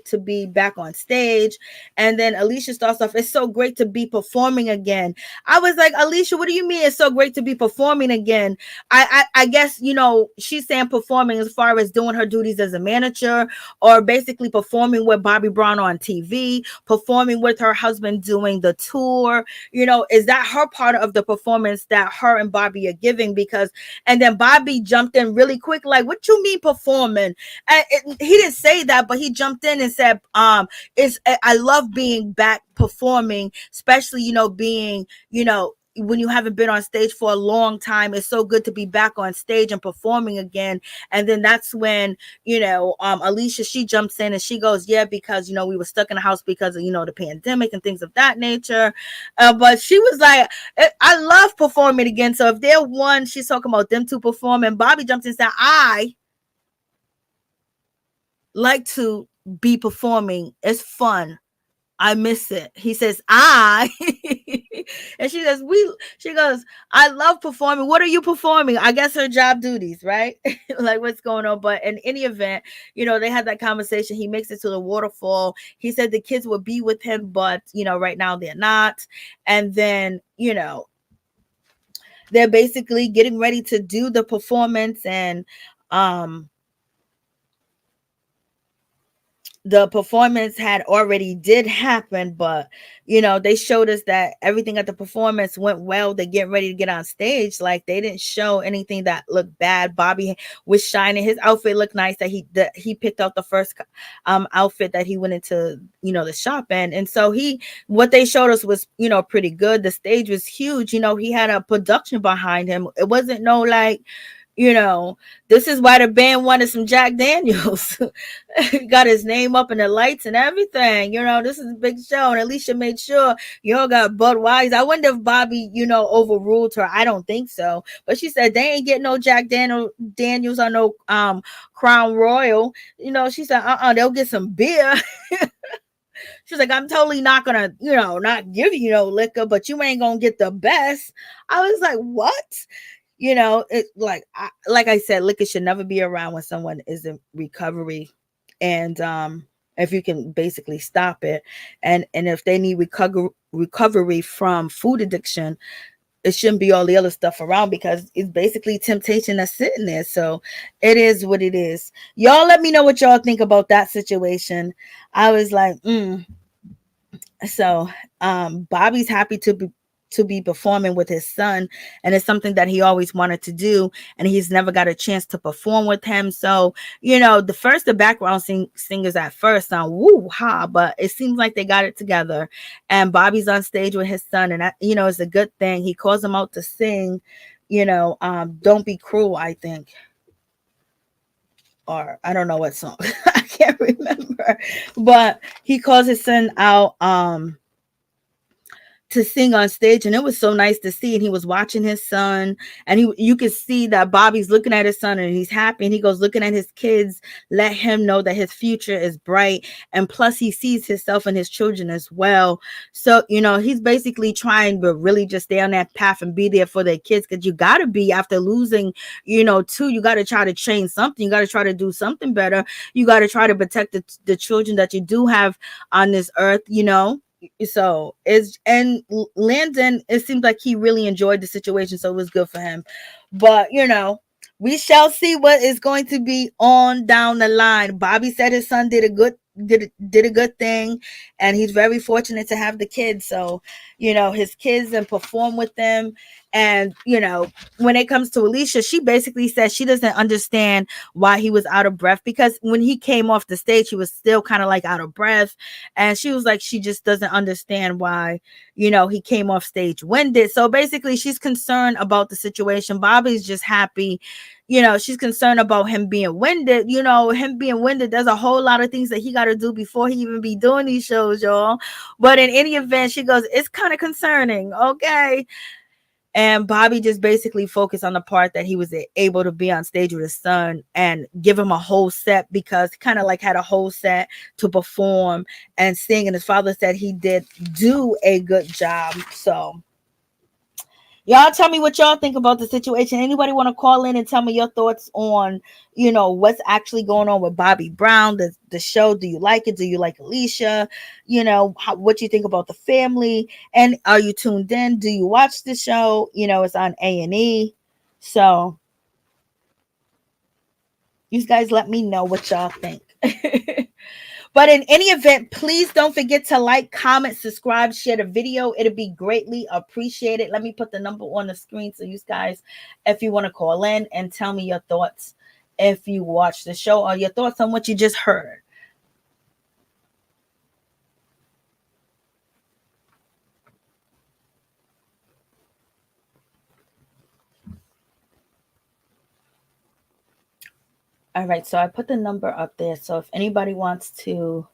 to be back on stage? And then Alicia starts off, it's so great to be performing again. I was like, Alicia, what do you mean it's so great to be performing again? I guess, she's saying performing as far as doing her duties as a manager, or basically performing with Bobby Brown on TV, performing with her husband doing the tour. Is that her part of the performance that her and Bobby are giving? And then Bobby jumped in really quick, like, what you mean performing? And he didn't say that, but he jumped in and said, I love being back performing, especially, being, when you haven't been on stage for a long time. It's so good to be back on stage and performing again. And then that's when, Alicia, she jumps in and she goes, yeah, because, we were stuck in the house because of, the pandemic and things of that nature. But she was like, I love performing again. So if they're one, she's talking about them two perform. And Bobby jumps in and said, I like to be performing. It's fun. I miss it. He says, and she goes, I love performing. What are you performing? I guess her job duties, right? Like, what's going on? But in any event, they had that conversation. He makes it to the waterfall. He said the kids will be with him, but, right now they're not. And then, they're basically getting ready to do the performance, and, the performance had already did happen, but they showed us that everything at the performance went well. They get ready to get on stage. Like, they didn't show anything that looked bad. Bobby was shining. His outfit looked nice. That he picked out the first outfit that he went into the shop in. And so what they showed us was pretty good. The stage was huge. He had a production behind him. It wasn't no like, this is why the band wanted some Jack Daniels. Got his name up in the lights and everything. This is a big show. And Alicia made sure y'all got Budweiser. I wonder if Bobby, overruled her. I don't think so. But she said they ain't getting no Jack Daniels or no Crown Royal. She said, they'll get some beer. She's like, I'm totally not gonna, not give you no liquor, but you ain't gonna get the best. I was like, what? It like I said, liquor should never be around when someone is in recovery. and if you can basically stop it, and if they need recovery from food addiction, it shouldn't be all the other stuff around, because it's basically temptation that's sitting there. So it is what it is. Y'all let me know what y'all think about that situation. I was like, So Bobby's happy to be performing with his son, and it's something that he always wanted to do, and he's never got a chance to perform with him. So the background singers at first sound woo ha, but it seems like they got it together, and Bobby's on stage with his son, and that, it's a good thing. He calls him out to sing, Don't Be Cruel, I think, or I don't know what song. I can't remember, but he calls his son out to sing on stage, and it was so nice to see. And he was watching his son, and you could see that Bobby's looking at his son and he's happy, and he goes looking at his kids, let him know that his future is bright, and plus he sees himself and his children as well. So he's basically trying to really just stay on that path and be there for their kids, because you got to be, after losing two, you got to try to change something, you got to try to do something better, you got to try to protect the children that you do have on this earth. So Landon, it seems like he really enjoyed the situation, so it was good for him. But we shall see what is going to be on down the line. Bobby said his son did a good thing, and he's very fortunate to have the kids. So his kids, and perform with them. And when it comes to Alicia, she basically says she doesn't understand why he was out of breath, because when he came off the stage, he was still kind of like out of breath, and she was like, she just doesn't understand why he came off stage winded. So basically, she's concerned about the situation. Bobby's just happy. She's concerned about him being winded. There's a whole lot of things that he got to do before he even be doing these shows, y'all. But in any event, she goes, it's kind of concerning. Okay. And Bobby just basically focused on the part that he was able to be on stage with his son and give him a whole set, because he kind of like had a whole set to perform and sing. And his father said he did do a good job. So y'all tell me what y'all think about the situation. Anybody want to call in and tell me your thoughts on, what's actually going on with Bobby Brown, the show? Do you like it? Do you like Alicia? What you think about the family? And are you tuned in? Do you watch the show? It's on A&E. So you guys let me know what y'all think. But in any event, please don't forget to like, comment, subscribe, share the video. It'll be greatly appreciated. Let me put the number on the screen so you guys, if you want to call in and tell me your thoughts, if you watch the show, or your thoughts on what you just heard. All right, so I put the number up there. So if anybody wants to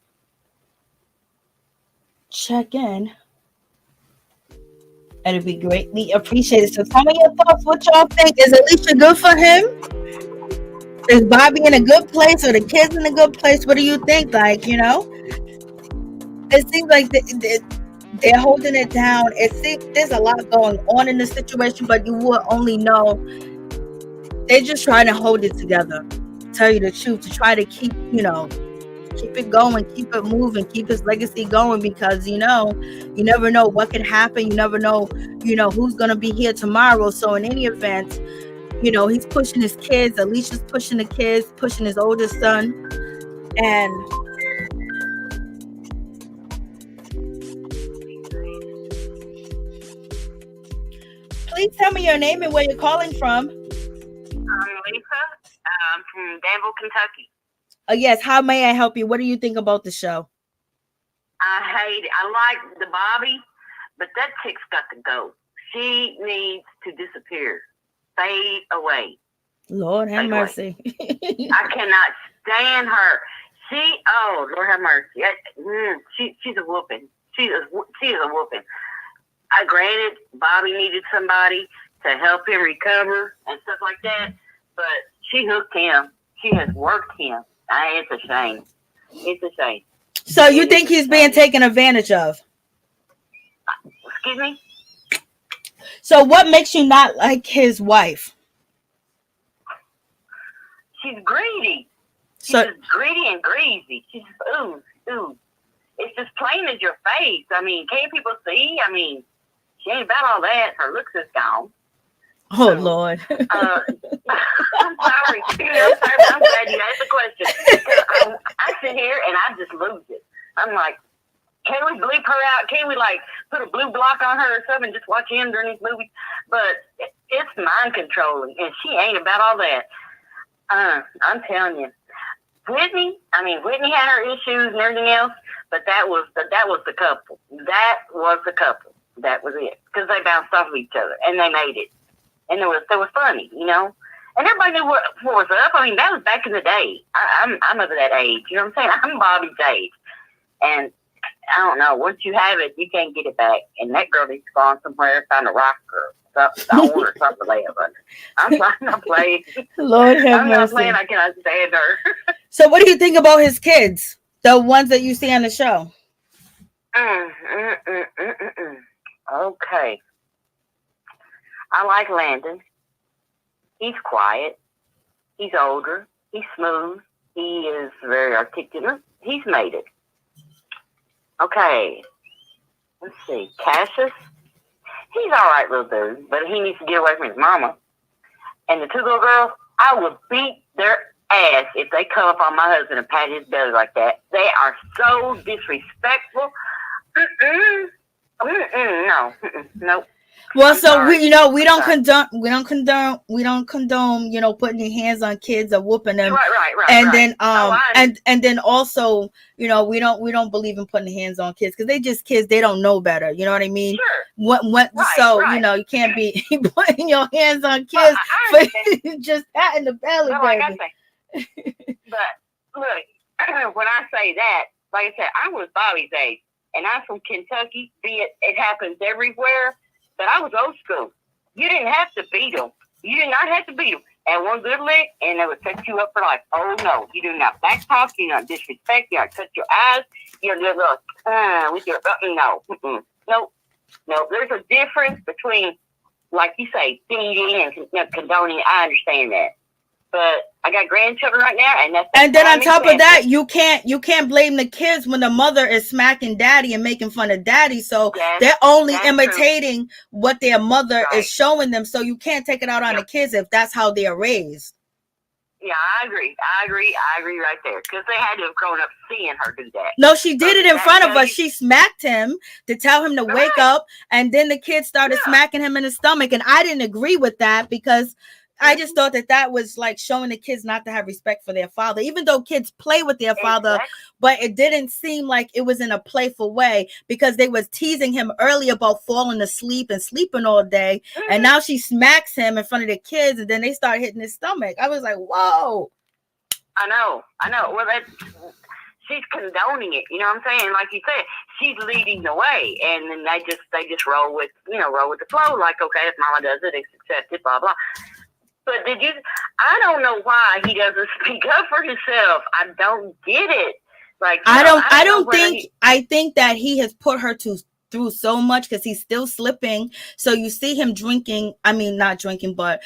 check in, it'd be greatly appreciated. So tell me your thoughts. What y'all think? Is Alicia good for him? Is Bobby in a good place, or the kids in a good place? What do you think? Like, it seems like they're holding it down. It seems there's a lot going on in the situation, but you will only know they're just trying to hold it together. Tell you the truth, to try to keep it going, keep it moving, keep his legacy going, because you never know what could happen. You never know who's gonna be here tomorrow. So in any event, he's pushing his kids. Alicia's pushing the kids, pushing his oldest son. And please tell me your name and where you're calling from. I'm Lisa. I'm from Danville, Kentucky. Yes, how may I help you? What do you think about the show? I like the Bobby, but that chick's got to go. She needs to disappear. Fade away. Lord have mercy. I cannot stand her. Lord have mercy. She's a whooping. She's a whooping. Granted, Bobby needed somebody to help him recover and stuff like that, but she hooked him. She has worked him. It's a shame. It's a shame. So you think he's being taken advantage of? Excuse me? So what makes you not like his wife? She's greedy. She's just gritty and greasy. She's just, ooh. It's just plain as your face. I mean, can't people see? I mean, she ain't about all that. Her looks is gone. Oh, so, Lord. I'm sorry. I'm glad you asked the question. I sit here and I just lose it. I'm like, can we bleep her out? Can we, like, put a blue block on her or something and just watch him during these movies? But it's mind controlling, and she ain't about all that. I'm telling you. Whitney had her issues and everything else, but that was the couple. That was the couple. That was it. Because they bounced off of each other, and they made it. And it was funny, you know? And everybody knew what was up. I mean, that was back in the day. I'm of that age. You know what I'm saying? I'm Bobbi's age. And I don't know. Once you have it, you can't get it back. And that girl needs to go on somewhere, find a rock or something or something to lay up under. I'm not playing. Lord have mercy. I'm not playing. I cannot stand her. So what do you think about his kids? The ones that you see on the show? Okay. I like Landon. He's quiet. He's older. He's smooth. He is very articulate. He's made it. Okay. Let's see. Cassius. He's all right little dude, but he needs to get away from his mama. And the two little girls, I would beat their ass if they come up on my husband and pat his belly like that. They are so disrespectful. No. Nope. Well, so we don't condone, putting your hands on kids or whooping them. Right. And then, and then also, we don't believe in putting hands on kids because they just kids. They don't know better. You know what I mean? Sure. You can't be putting your hands on kids for just patting the belly, baby. But look, when I say that, like I said, I was Bobbi's age, and I'm from Kentucky. It happens everywhere. But I was old school. You didn't have to beat them. You did not have to beat them. And one good lick, and they would set you up for life. Oh, no. You do not back talk. You do not disrespect. You do not cut your eyes. You do not with your no. No. There's a difference between, like you say, beating and condoning. I understand that. But I got grandchildren right now, and then on top of that, you can't blame the kids when the mother is smacking daddy and making fun of daddy. So they're only imitating what their mother is showing them. So you can't take it out on the kids if that's how they are raised. Yeah, I agree right there. Because they had to have grown up seeing her do that. No, she did it in front of us. She smacked him to tell him to wake up, and then the kids started smacking him in the stomach. And I didn't agree with that because I just thought that was like showing the kids not to have respect for their father, even though kids play with their father, but it didn't seem like it was in a playful way because they was teasing him earlier about falling asleep and sleeping all day. And now she smacks him in front of the kids and then they start hitting his stomach. I was like, whoa. I know. Well, she's condoning it. You know what I'm saying? Like you said, she's leading the way. And then they just roll with the flow. Like, okay, if mama does it, it's accepted, blah, blah. But I don't know why he doesn't speak up for himself. I don't get it. Like, I think that he has put her through so much because he's still slipping. So you see him drinking, I mean, not drinking, but,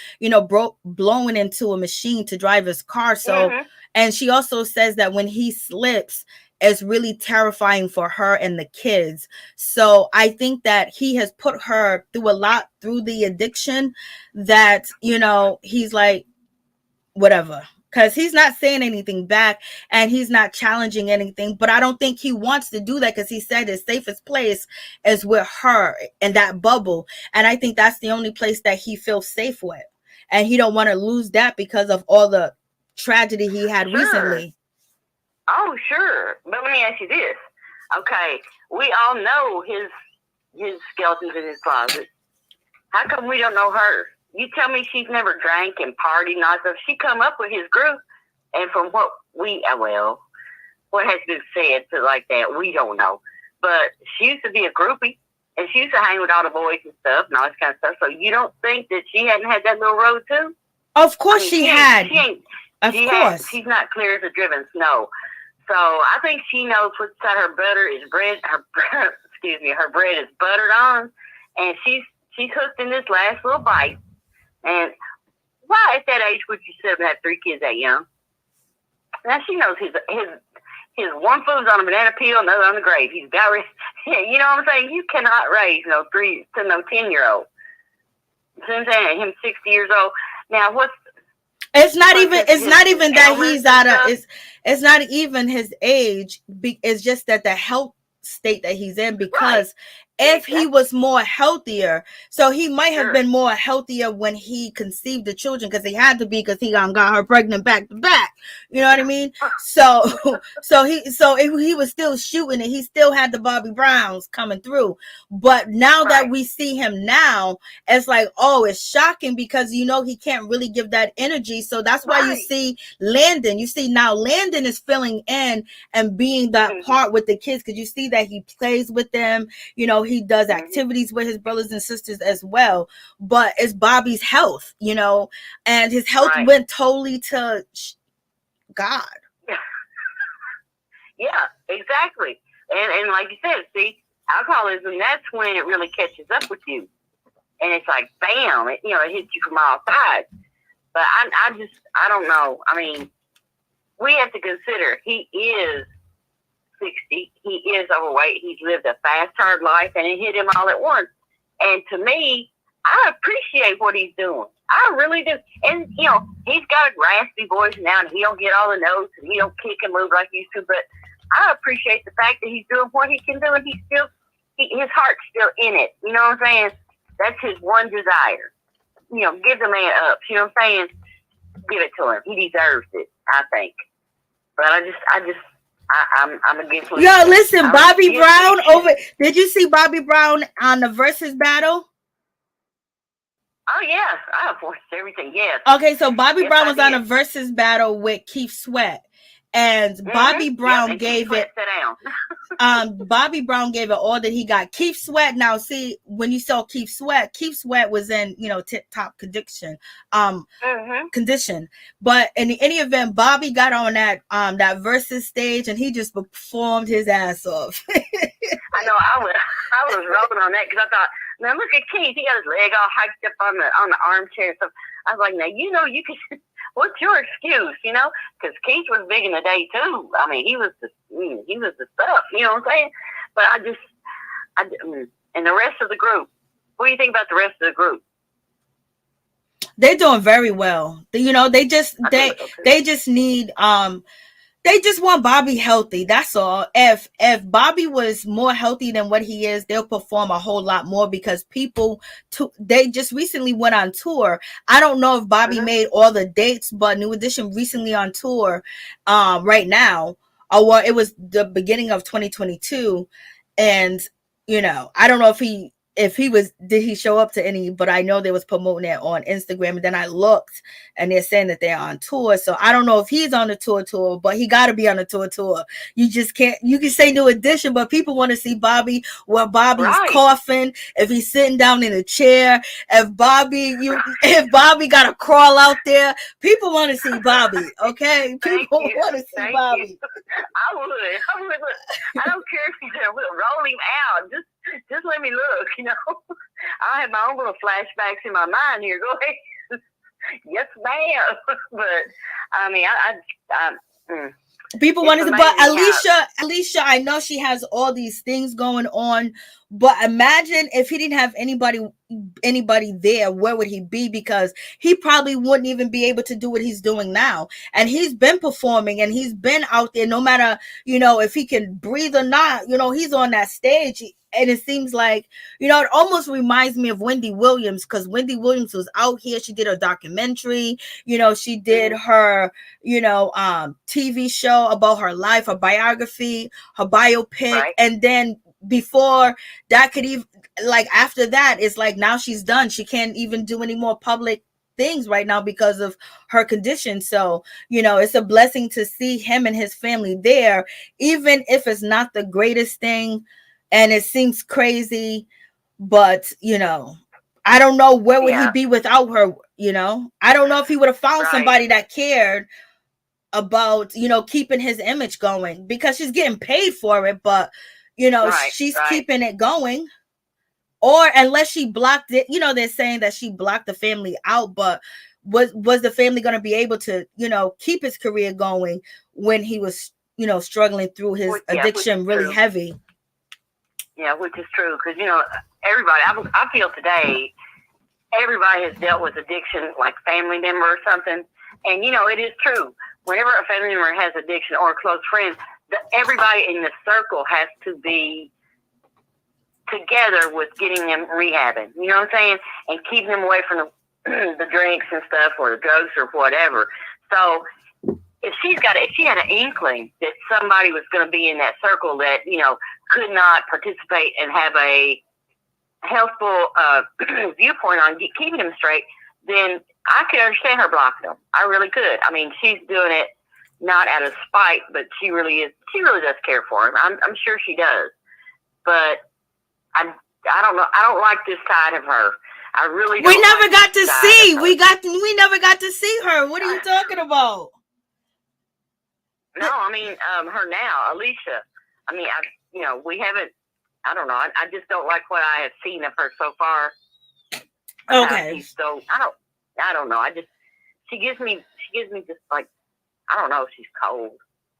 blowing into a machine to drive his car. So, and she also says that when he slips, it's really terrifying for her and the kids. So I think that he has put her through a lot through the addiction that, he's like, whatever. Because he's not saying anything back and he's not challenging anything. But I don't think he wants to do that because he said his safest place is with her in that bubble. And I think that's the only place that he feels safe with. And he don't want to lose that because of all the tragedy he had recently. Oh, sure. But let me ask you this. Okay, we all know his skeletons in his closet. How come we don't know her? You tell me she's never drank and partied and all stuff. She come up with his group, and from what has been said to like that, we don't know. But she used to be a groupie, and she used to hang with all the boys and stuff and all this kind of stuff. So you don't think that she hadn't had that little road too? Of course she had. Of course. She's not clear as a driven snow. So I think she knows what's inside her butter is bread. Her bread is buttered on, and she's hooked in this last little bite. And why at that age would you still have 3 kids that young? Now she knows his one foot's on a banana peel, another on the grave. He's got, you know what I'm saying? You cannot raise no 10-year-old. You know what I'm saying? Him 60 years old. Now it's not even that he's out of, it's not even his age. It's just that the health state that he's in, because if he was more healthier, so he might have been more healthier when he conceived the children, because he had to be, because he got her pregnant back to back. You know what I mean? So if he was still shooting it, he still had the Bobbi Browns coming through. But now that we see him now, it's like, oh, it's shocking, because he can't really give that energy. So that's why you see Landon. You see now Landon is filling in and being that part with the kids, because you see that he plays with them. He does activities with his brothers and sisters as well. But it's Bobbi's health, and his health went totally to God. Yeah, exactly. And like you said, see, alcoholism, that's when it really catches up with you. And it's like, bam, it hits you from all sides. But I don't know. I mean, we have to consider he is 60. He is overweight. He's lived a fast, hard life, and it hit him all at once. And to me, I appreciate what he's doing. I really do. And, he's got a raspy voice now, and he don't get all the notes, and he don't kick and move like he used to. But I appreciate the fact that he's doing what he can do, and his heart's still in it. You know what I'm saying? That's his one desire. Give the man up. You know what I'm saying? Give it to him. He deserves it, I think. But I'm against. Yo, listen, Bobbi Brown Did you see Bobbi Brown on the Versus battle? Oh yeah, I have watched everything. Yes. Okay, so Bobbi Brown was on a Versus battle with Keith Sweat, and Bobbi Brown gave it. Bobbi Brown gave it all that he got. Keith Sweat. Now, see, when you saw Keith Sweat was in tip top condition. Condition. But in any event, Bobbi got on that Versus stage, and he just performed his ass off. I know. I was rolling on that, because I thought, now look at Keith. He got his leg all hiked up on the armchair and stuff. I was like, now you can. What's your excuse? Because Keith was big in the day too. I mean, he was the stuff. You know what I'm saying? But and the rest of the group. What do you think about the rest of the group? They're doing very well. They just need they just want Bobbi healthy. That's all. If Bobbi was more healthy than what he is, they'll perform a whole lot more, because they just recently went on tour. I don't know if Bobbi made all the dates, but New Edition recently on tour right now. Or it was the beginning of 2022. And, I don't know did he show up to any, but I know they was promoting it on Instagram, and then I looked and they're saying that they're on tour. So I don't know if he's on the tour, but he got to be on the tour. You just can't, you can say New Edition, but people want to see Bobbi where Bobbi's coughing, if he's sitting down in a chair, if Bobbi got to crawl out there. People want to see Bobbi, okay? People want to see Bobbi. I would. I don't care if he's there. We'll roll him out. Just let me look, I have my own little flashbacks in my mind here. Go ahead. Yes, ma'am. But I mean, people want to, but Alicia, I know she has all these things going on, but imagine if he didn't have anybody there, where would he be? Because he probably wouldn't even be able to do what he's doing now. And he's been performing, and he's been out there, no matter, if he can breathe or not, he's on that stage. And it seems like, it almost reminds me of Wendy Williams, because Wendy Williams was out here. She did her documentary, she did her, TV show about her life, her biography, her biopic. Right. And then before that could even, like, after that, it's like now she's done. She can't even do any more public things right now because of her condition. So, it's a blessing to see him and his family there, even if it's not the greatest thing. And it seems crazy, but, I don't know where would he be without her, I don't know if he would have found somebody that cared about, keeping his image going, because she's getting paid for it, but, she's keeping it going. Or unless she blocked it, they're saying that she blocked the family out, but was the family going to be able to, keep his career going when he was, struggling through his addiction really heavy? Yeah, which is true, because everybody. I feel today everybody has dealt with addiction, like family member or something, and it is true. Whenever a family member has addiction or a close friend, everybody in the circle has to be together with getting them rehabbing. You know what I'm saying? And keeping them away from the drinks and stuff or the drugs or whatever. So if she had an inkling that somebody was going to be in that circle that, could not participate and have a healthful viewpoint on keeping them straight, then I could understand her blocking them. I really could. I mean, she's doing it not out of spite, but she really does care for him. I'm sure she does. But I don't know. I don't like this side of her. I really don't. We never got to see. We never got to see her. What are you talking about? No, I mean, her now, Alicia. I mean, we haven't. I don't know. I just don't like what I have seen of her so far. Okay. So I don't know. She gives me just like, I don't know. She's cold.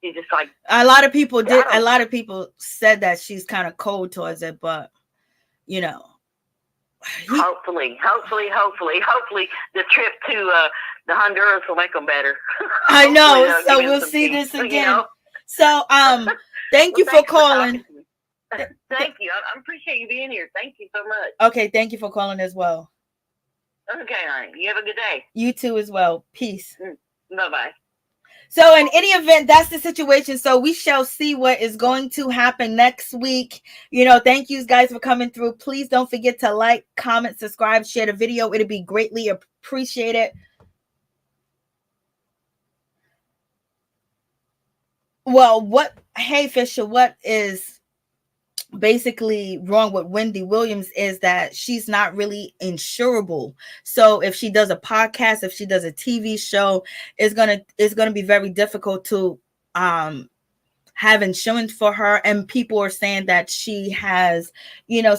She's just like. A lot of people did. A lot of people said that she's kind of cold towards it, but hopefully, the trip to the Honduras will make them better. I know. So we'll see this again. So thank you for calling. Thank you. I appreciate you being here. Thank you so much. Okay, thank you for calling as well. Okay, honey. You have a good day. You too as well. Peace. Bye-bye. So in any event, that's the situation. So we shall see what is going to happen next week. Thank you guys for coming through. Please don't forget to like, comment, subscribe, share the video. It'll be greatly appreciated. Well, hey Fisher, what is basically wrong with Wendy Williams is that she's not really insurable. So if she does a podcast, if she does a TV show, it's gonna be very difficult to have insurance for her. And people are saying that she has,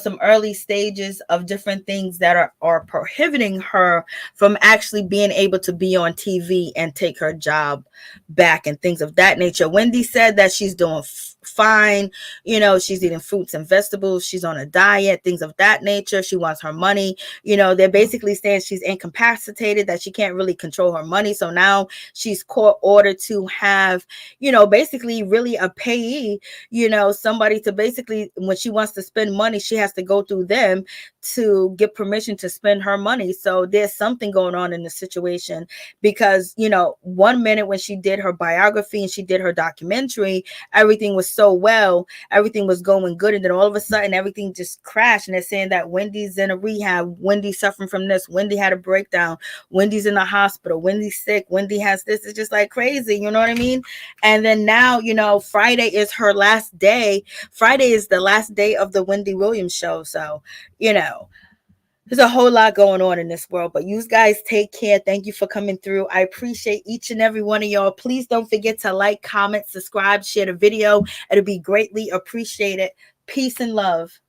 some early stages of different things that are prohibiting her from actually being able to be on TV and take her job back and things of that nature. Wendy said that she's doing fine. She's eating fruits and vegetables. She's on a diet, things of that nature. She wants her money. They're basically saying she's incapacitated, that she can't really control her money. So now she's court ordered to have, basically really a payee, somebody to basically, when she wants to spend money, she has to go through them to get permission to spend her money. So there's something going on in the situation because, 1 minute when she did her biography and she did her documentary, everything was so well, everything was going good. And then all of a sudden everything just crashed. And they're saying that Wendy's in a rehab, Wendy's suffering from this, Wendy had a breakdown, Wendy's in the hospital, Wendy's sick, Wendy has this. It's just like crazy. You know what I mean? And then now, Friday is her last day. Friday is the last day of the Wendy Williams show. So, there's a whole lot going on in this world, but you guys take care. Thank you for coming through. I appreciate each and every one of y'all. Please don't forget to like, comment, subscribe, share the video. It'll be greatly appreciated. Peace and love.